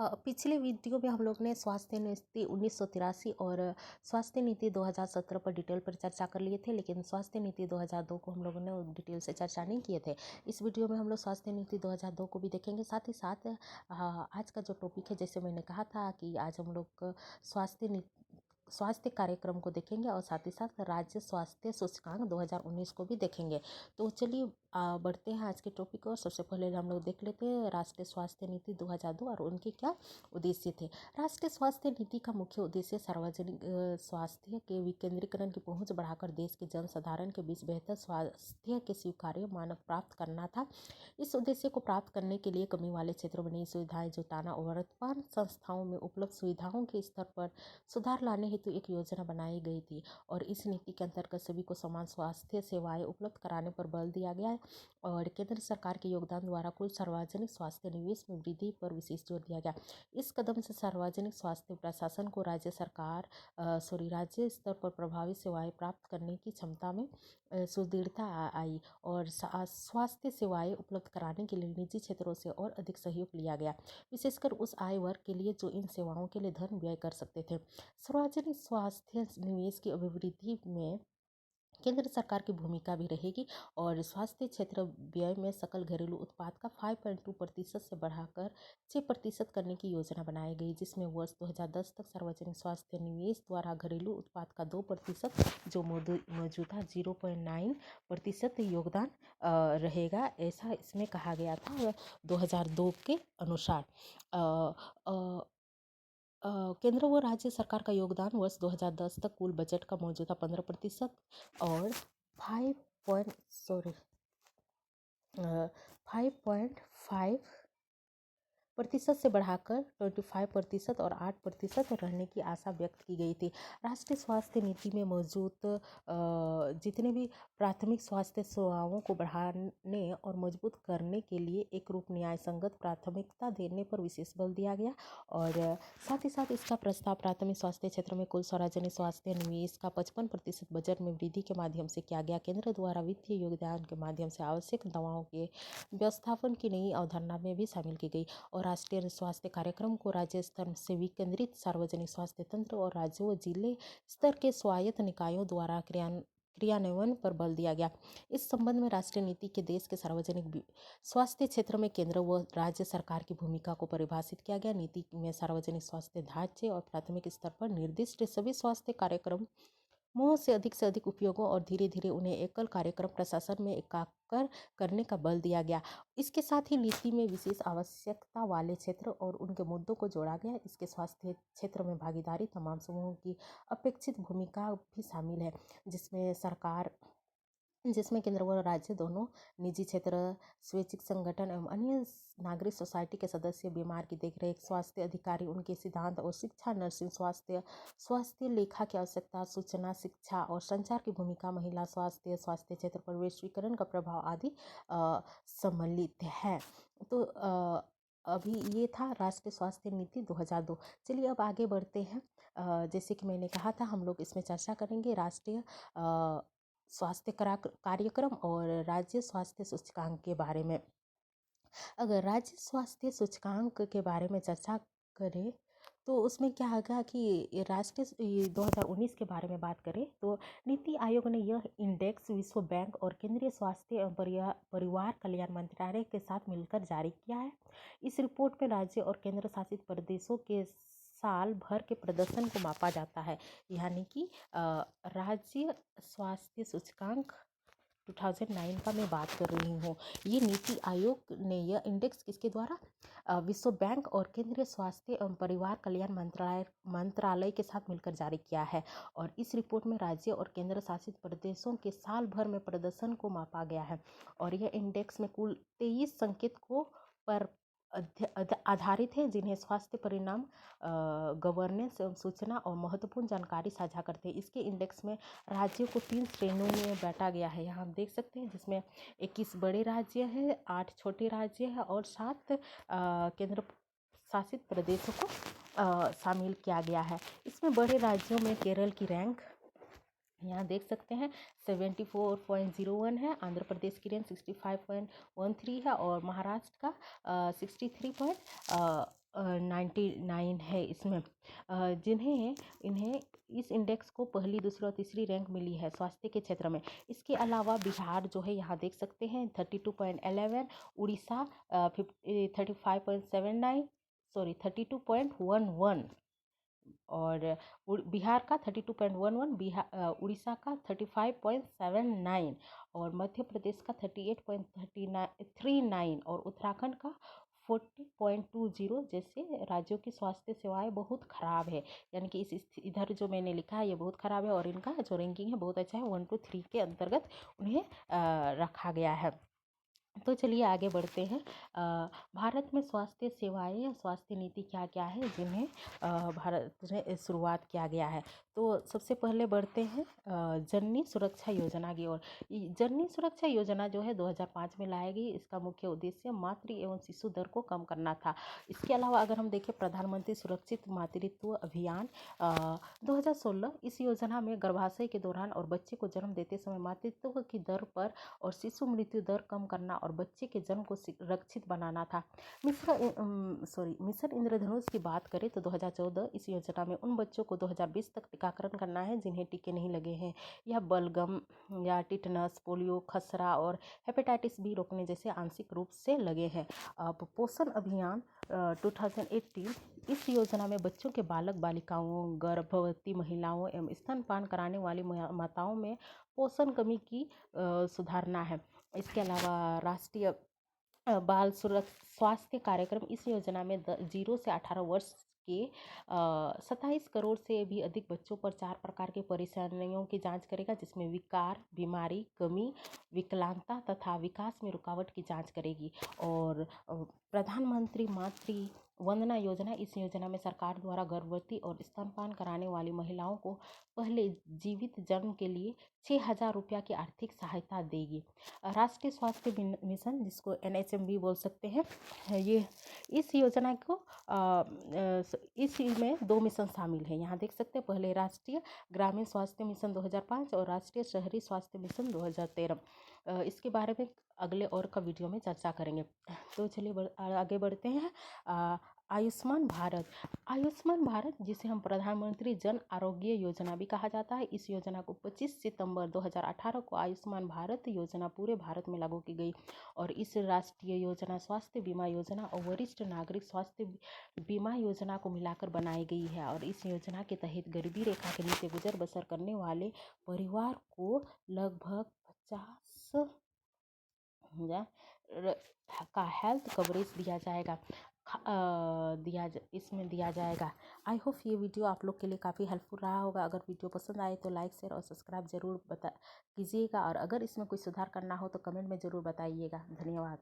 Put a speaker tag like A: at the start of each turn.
A: पिछले वीडियो में हम लोग ने स्वास्थ्य नीति 1983 और स्वास्थ्य नीति 2017 पर डिटेल पर चर्चा कर लिए थे, लेकिन स्वास्थ्य नीति 2002 को हम लोगों ने डिटेल से चर्चा नहीं किए थे। इस वीडियो में हम लोग स्वास्थ्य नीति 2002 को भी देखेंगे। साथ ही साथ आज का जो टॉपिक है, जैसे मैंने कहा था कि आज हम लोग स्वास्थ्य कार्यक्रम को देखेंगे और साथ ही साथ राज्य स्वास्थ्य सूचकांक 2019 को भी देखेंगे। तो चलिए बढ़ते हैं आज के टॉपिक और सबसे पहले हम लोग देख लेते हैं राष्ट्रीय स्वास्थ्य नीति 2002 और उनके क्या उद्देश्य थे। राष्ट्रीय स्वास्थ्य नीति का मुख्य उद्देश्य सार्वजनिक स्वास्थ्य के विकेंद्रीकरण की पहुंच बढ़ाकर देश के जनसाधारण के बीच बेहतर स्वास्थ्य के स्वीकार्य मानक प्राप्त करना था। इस उद्देश्य को प्राप्त करने के लिए कमी वाले क्षेत्रों में नई सुविधाएं जुटाना और वर्तमान संस्थाओं में उपलब्ध सुविधाओं के स्तर पर सुधार लाने हेतु एक योजना बनाई गई थी और इस नीति के अंतर्गत सभी को समान स्वास्थ्य सेवाएं उपलब्ध कराने पर बल दिया गया है और केंद्र सरकार के योगदान द्वारा कुल सार्वजनिक स्वास्थ्य निवेश में वृद्धि पर विशेष जोर दिया गया। इस कदम से सार्वजनिक स्वास्थ्य प्रशासन को राज्य स्तर पर प्रभावी सेवाएं प्राप्त करने की क्षमता में सुदृढ़ता आई और स्वास्थ्य सेवाएं उपलब्ध कराने के लिए निजी क्षेत्रों से और अधिक सहयोग लिया गया, विशेषकर उस आय वर्ग के लिए जो इन सेवाओं के लिए धन व्यय कर सकते थे। सार्वजनिक स्वास्थ्य निवेश की अभिवृद्धि में केंद्र सरकार की भूमिका भी रहेगी और स्वास्थ्य क्षेत्र व्यय में सकल घरेलू उत्पाद का 5.2% से बढ़ाकर 6% करने की योजना बनाई गई, जिसमें वर्ष 2010 तक सार्वजनिक स्वास्थ्य निवेश द्वारा घरेलू उत्पाद का 2% जो मौजूदा 0.9% योगदान रहेगा, ऐसा इसमें कहा गया था 2002 के अनुसार। केंद्र व राज्य सरकार का योगदान वर्ष 2010 तक कुल बजट का मौजूदा 15% और 5.5% से बढ़ाकर 25% और 8% रहने की आशा व्यक्त की गई थी। राष्ट्रीय स्वास्थ्य नीति में मौजूद जितने भी प्राथमिक स्वास्थ्य सेवाओं को बढ़ाने और मजबूत करने के लिए एक रूप न्याय संगत प्राथमिकता देने पर विशेष बल दिया गया और साथ ही साथ इसका प्रस्ताव प्राथमिक स्वास्थ्य क्षेत्र में कुल सार्वजनिक स्वास्थ्य निवेश का 55% बजट में वृद्धि के माध्यम से किया गया। केंद्र द्वारा वित्तीय योगदान के माध्यम से आवश्यक दवाओं के व्यवस्थापन की नई अवधारणा में भी शामिल की गई और राष्ट्रीय स्वास्थ्य कार्यक्रम को राज्य स्तर से विकेंद्रित सार्वजनिक स्वास्थ्य तंत्र और राज्य व जिले स्तर के स्वायत्त निकायों द्वारा क्रियान्वयन पर बल दिया गया। इस संबंध में राष्ट्रीय नीति के देश के सार्वजनिक स्वास्थ्य क्षेत्र में केंद्र व राज्य सरकार की भूमिका को परिभाषित किया गया। नीति में सार्वजनिक स्वास्थ्य ढांचे और प्राथमिक स्तर पर निर्दिष्ट सभी स्वास्थ्य कार्यक्रम से अधिक उपयोगों और धीरे धीरे उन्हें एकल कार्यक्रम प्रशासन में एकाकर करने का बल दिया गया। इसके साथ ही नीति में विशेष आवश्यकता वाले क्षेत्र और उनके मुद्दों को जोड़ा गया। इसके स्वास्थ्य क्षेत्र में भागीदारी तमाम समूहों की अपेक्षित भूमिका भी शामिल है, जिसमें केंद्र व राज्य दोनों, निजी क्षेत्र, स्वैच्छिक संगठन एवं अन्य नागरिक सोसाइटी के सदस्य, बीमार की देखरेख, स्वास्थ्य अधिकारी, उनके सिद्धांत और शिक्षा, नर्सिंग स्वास्थ्य लेखा की आवश्यकता, सूचना, शिक्षा और संचार की भूमिका, महिला स्वास्थ्य क्षेत्र पर वैश्वीकरण का प्रभाव आदि सम्मिलित है। तो अभी ये था राष्ट्रीय स्वास्थ्य नीति 2002। चलिए अब आगे बढ़ते हैं। जैसे कि मैंने कहा था, हम लोग इसमें चर्चा करेंगे राष्ट्रीय स्वास्थ्य कार्यक्रम और राज्य स्वास्थ्य सूचकांक के बारे में। अगर राज्य स्वास्थ्य सूचकांक के बारे में चर्चा करें तो उसमें क्या होगा कि राष्ट्रीय 2019 के बारे में बात करें तो नीति आयोग ने यह इंडेक्स विश्व बैंक और केंद्रीय स्वास्थ्य एवं परिवार कल्याण मंत्रालय के साथ मिलकर जारी किया है। इस रिपोर्ट में राज्य और केंद्र शासित प्रदेशों के साल भर के प्रदर्शन को मापा जाता है, यानी कि राज्य स्वास्थ्य सूचकांक 2009 का मैं बात कर रही हूँ। ये नीति आयोग ने यह इंडेक्स किसके द्वारा विश्व बैंक और केंद्रीय स्वास्थ्य एवं परिवार कल्याण मंत्रालय के साथ मिलकर जारी किया है और इस रिपोर्ट में राज्य और केंद्र शासित प्रदेशों के साल भर में प्रदर्शन को मापा गया है और यह इंडेक्स में कुल 23 संकेतकों पर आधारित है, जिन्हें स्वास्थ्य परिणाम, गवर्नेंस एवं सूचना और महत्वपूर्ण जानकारी साझा करते हैं। इसके इंडेक्स में राज्यों को 3 श्रेणियों में बांटा गया है, यहाँ आप देख सकते हैं, जिसमें 21 बड़े राज्य हैं, 8 छोटे राज्य हैं और 7 केंद्र शासित प्रदेशों को शामिल किया गया है। इसमें बड़े राज्यों में केरल की रैंक यहाँ देख सकते हैं 74.01 है, आंध्र प्रदेश की रैंक 65.13 है और महाराष्ट्र का 99 है इसमें, जिन्हें इन्हें इस इंडेक्स को पहली, दूसरी और तीसरी रैंक मिली है स्वास्थ्य के क्षेत्र में। इसके अलावा बिहार जो है यहाँ देख सकते हैं 32.11, उड़ीसा 35.79, सॉरी 32.11, और बिहार का 32.11, उड़ीसा का 35.79, और मध्य प्रदेश का 38.39 और उत्तराखंड का 40.20। जैसे राज्यों की स्वास्थ्य सेवाएं बहुत ख़राब है, यानी कि इस इधर जो मैंने लिखा है ये बहुत ख़राब है, और इनका जो रैंकिंग है बहुत अच्छा है, 1 to 3 के अंतर्गत उन्हें रखा गया है। तो चलिए आगे बढ़ते हैं। भारत में स्वास्थ्य सेवाएं या स्वास्थ्य नीति क्या क्या है जिन्हें भारत में शुरुआत किया गया है। तो सबसे पहले बढ़ते हैं जननी सुरक्षा योजना की ओर। जननी सुरक्षा योजना जो है 2005 में लाई गई। इसका मुख्य उद्देश्य मातृ एवं शिशु दर को कम करना था। इसके अलावा अगर हम देखें प्रधानमंत्री सुरक्षित मातृत्व अभियान 2016, इस योजना में गर्भाशय के दौरान और बच्चे को जन्म देते समय मातृत्व की दर पर और शिशु मृत्यु दर कम करना और बच्चे के जन्म को सुरक्षित बनाना था। मिशन इंद्रधनुष की बात करें तो 2014, इस योजना में उन बच्चों को 2020 तक टीकाकरण करना है जिन्हें टीके नहीं लगे हैं। यह बलगम या टिटनस, पोलियो, खसरा और हेपेटाइटिस बी रोकने जैसे आंशिक रूप से लगे हैं। अब पोषण अभियान 2018, इस योजना में बच्चों के बालक बालिकाओं, गर्भवती महिलाओं एवं स्तनपान कराने वाली माताओं में पोषण कमी की सुधारना है। इसके अलावा राष्ट्रीय बाल स्वास्थ्य कार्यक्रम, इस योजना में 0 से 18 वर्ष के 27 करोड़ से भी अधिक बच्चों पर 4 प्रकार के परेशानियों की जांच करेगा, जिसमें विकार, बीमारी, कमी, विकलांगता तथा विकास में रुकावट की जांच करेगी। और प्रधानमंत्री मातृ वंदना योजना, इस योजना में सरकार द्वारा गर्भवती और स्तनपान कराने वाली महिलाओं को पहले जीवित जन्म के लिए 6,000 रुपया की आर्थिक सहायता देगी। राष्ट्रीय स्वास्थ्य मिशन, जिसको NHM भी बोल सकते हैं, ये इस योजना को इसमें 2 मिशन शामिल हैं। यहाँ देख सकते हैं, पहले राष्ट्रीय ग्रामीण स्वास्थ्य मिशन 2005 और राष्ट्रीय शहरी स्वास्थ्य मिशन 2013। इसके बारे में अगले और का वीडियो में चर्चा करेंगे। तो चलिए आगे बढ़ते हैं। आयुष्मान भारत, आयुष्मान भारत जिसे हम प्रधानमंत्री जन आरोग्य योजना भी कहा जाता है, इस योजना को 25 सितंबर 2018 को आयुष्मान भारत योजना पूरे भारत में लागू की गई। और इस राष्ट्रीय योजना स्वास्थ्य बीमा योजना और वरिष्ठ नागरिक स्वास्थ्य बीमा योजना को मिलाकर बनाई गई है। और इस योजना के तहत गरीबी रेखा के नीचे गुजर बसर करने वाले परिवार को लगभग 50 का हेल्थ कवरेज दिया जाएगा, इसमें दिया जाएगा। आई होप ये वीडियो आप लोग के लिए काफ़ी हेल्पफुल रहा होगा। अगर वीडियो पसंद आए तो लाइक, शेयर और सब्सक्राइब ज़रूर कीजिएगा, और अगर इसमें कोई सुधार करना हो तो कमेंट में ज़रूर बताइएगा। धन्यवाद।